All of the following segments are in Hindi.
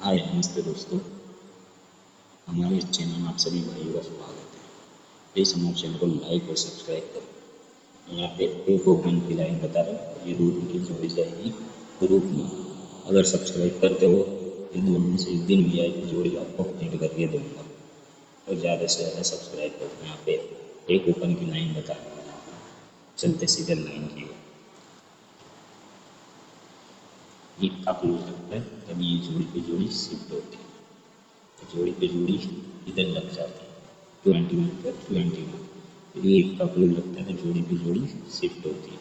हाय नमस्ते दोस्तों, हमारे इस चैनल में आप सभी भाइयों का स्वागत है। प्लीज़ हमारे चैनल को लाइक और सब्सक्राइब करें। यहाँ पे एक ओपन की लाइन बता रहा है, ये रूट की जोड़ी जाएगी ग्रुप में। अगर सब्सक्राइब करते हो एक दिन में से एक दिन भी आएगी जोड़ी आपको ऐड करके दूंगा। और ज़्यादा से ज़्यादा सब्सक्राइब करो। यहाँ पे एक ओपन की लाइन बता रहा है, चलते सीधे लाइन की ओर। ये आप लोग लगता है तभी ये जोड़ी पे जोड़ी शिफ्ट होती है, जोड़ी पे जोड़ी इधर लग जाती है 21 पर 21। फिर ये एक का क्लोज लगता है तो जोड़ी पे जोड़ी शिफ्ट होती है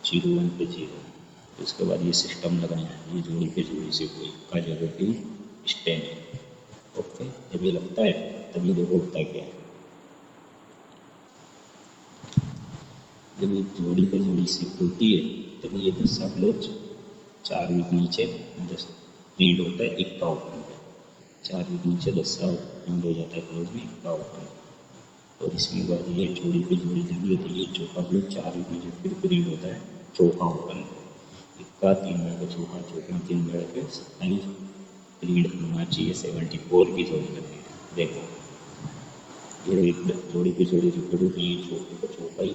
01 पे 0। उसके बाद ये सिस्टम लगाना है, ये जोड़ी पे जोड़ी शिफ्ट हुई का जगह पे स्टैंड है। ओके, जब ये लगता है तब ये देखो होता है क्या है। जब ये जोड़ी पे जोड़ी शिफ्ट होती है तब ये 10 क्लोज 4 वीक नीचे 10 रीड होता है 51 पे। 4 वीक नीचे 10 एंड हो जाता है क्लोज में 51। और इसके बाद ये जोड़ी पे जोड़ी लगी होती है, ये चौका क्लोज 4 वीक नीचे फिर रीड होता है चौका ओपन। इक्का 3 मिनट का चौका, चौका 3 मिनट के 27 रीड होना चाहिए 74 की जोड़ी लगी है। देखो ये जोड़ी पे जोड़ी रिपीट होती है, चौके का चौका ही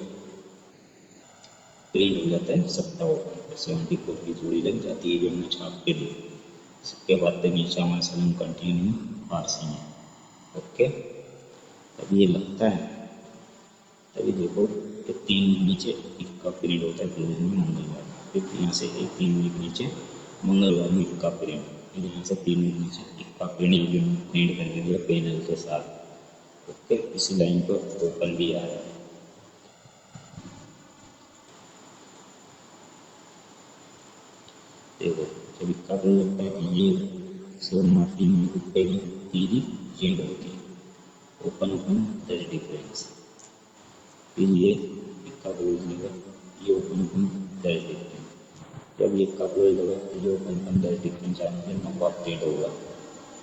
रीड हो जाता है 57 74 की जोड़ी लग जाती है जो हमने छाप के दी। इसके बाद तमीशा मसलन कंटिन्यू फारसी में। ओके, तब ये लगता है तभी देखो कि 3 वीक नीचे इक्का पीरियड होता है क्लोज में मंगलवार। फिर यहाँ से एक 3 वीक नीचे मंगलवार में इक्का पीरियड, फिर यहाँ से 3 वीक नीचे इक्का पीरियड जो प्रिंट करके दिया पैनल के साथ। ओके, इसी लाइन पर ओपन भी आ रहा है। देखो जब इक्का पीरियड लगता है ये सो माफी में इक्के में तीरी चेंज होती है ओपन ओपन 10 डिफरेंस। फिर ये इक्का क्लोज लगा, ये ओपन ओपन 10 डिफरेंस। जब ये इक्का क्लोज लगा तो ये ओपन ओपन 10 डिफरेंस आने से नंबर अपडेट होगा।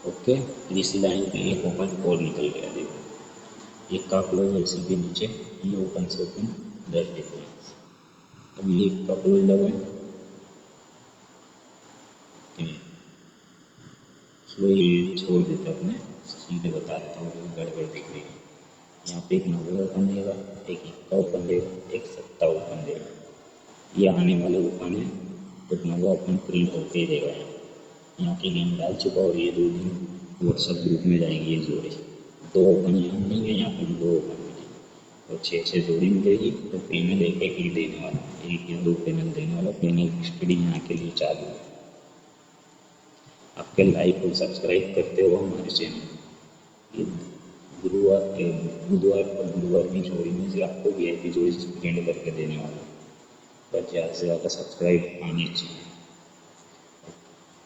ओके, फिर इसी लाइन पे एक ओपन और निकल गया। देखो इक्का क्लोज है, इसी के नीचे ये ओपन से ओपन 10 डिफरेंस। अब ये इक्का क्लोज लगा ये छोड़ देता अपने, सीधे बता देता हूँ गड़बड़ दिख रही है। यहाँ पे एक 90 ओपन देगा, एक इक्का ओपन देगा, एक 70 ओपन देगा। ये आने वाले ओपन है तो 90 ओपन प्रिंट होते ही देगा। यहाँ की गेम डाल चुका और ये 2 दिन व्हाट्सएप ग्रुप में जाएंगी ये जोड़ी। 2 ओपन यहाँ मिलेंगे, यहाँ पर 2 ओपन मिलेंगे और 6 जोड़ी मिलेगी। तो पेनल एक एक ही देने वाला, एक या 2 पेनल देने वाला। पेनल स्टडी यहाँ के लिए चालू है। आपके लाइक और सब्सक्राइब करते हो हमारे चैनल। ये गुरुवार बुधवार और गुरुवार की जोड़ी में से आपको VIP जोड़ी प्रिंट करके देने वाला, बस ज़्यादा से ज़्यादा सब्सक्राइब आनी चाहिए।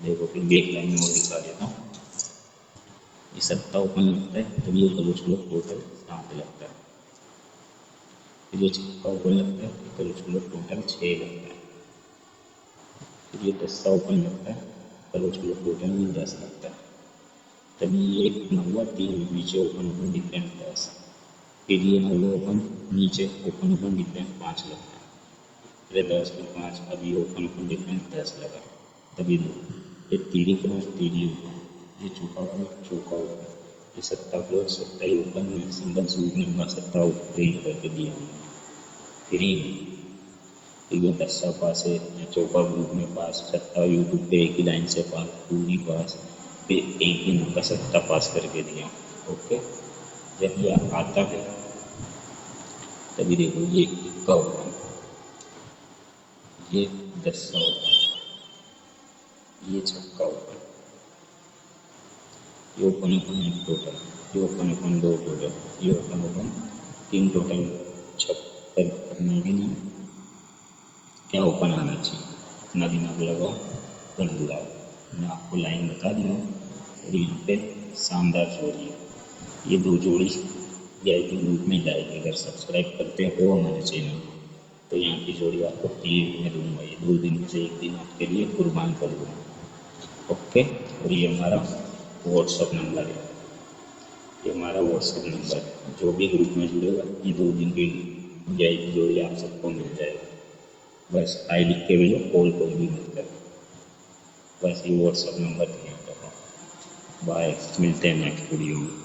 देखो फिर एक लाइन और दिखा देता हूँ। ये 70 ओपन लगता है तब ये कलच लोग टोटल 7 लगता है। फिर ये 6 ओपन लगता है कलच लोग टोटल 6 लगता है। फिर ये 10 ओपन लगता है कलच लोग टोटल में 10 लगता है। तभी ये 9 3 नीचे ओपन ओपन डिफरेंट 10। फिर ये 9 ओपन नीचे ओपन ओपन डिफरेंट 5 लगता है। फिर 10 फिर 5, अभी ओपन ओपन डिफरेंट 10 लगा। तभी दो ये तीरी क्रॉस तीरी ओपन, ये चौका क्रॉस चौका ओपन, ये 70 क्रॉस 70 ही ओपन में सिंगल सूट नंबर 70 प्रिंट करके दिया। फिर ये 10 पास है, चौका ग्रुप में पास, 70 यूट्यूब पे एक ही लाइन से पास पूरी पास, फिर एक ही नंबर 70 पास करके दिया। ओके, जब ये आता है तभी देखो ये इक्का ओपन, ये 10 ओपन, ये 6 ओपन, ये ओपन ओपन 1 टोटल, ये ओपन ओपन 2 टोटल, ये ओपन ओपन 3 टोटल। 76 करने के लिए क्या ओपन आना चाहिए, अपना दिमाग लगाओ कर दिलाओ। मैं आपको लाइन बता दी हूँ और यहाँ पे शानदार जोड़ी है। ये 2 जोड़ी VIP ग्रुप में जाएगी। अगर सब्सक्राइब करते हो हमारे चैनल तो यहाँ की जोड़ी आपको फ्री में दूंगा। ये 2 दिन में से एक दिन आपके लिए कुर्बान कर दूँगा। ओके, और ये हमारा व्हाट्सअप नंबर है, ये हमारा व्हाट्सअप नंबर है। जो भी ग्रुप में जुड़ेगा ये 2 दिन की VIP जोड़ी आप सबको मिल जाएगा। बस आई लिख के भेजो, कॉल कोई भी मत करो, बस ये व्हाट्सअप नंबर दिया। बाय, मिलते हैं नेक्स्ट वीडियो में।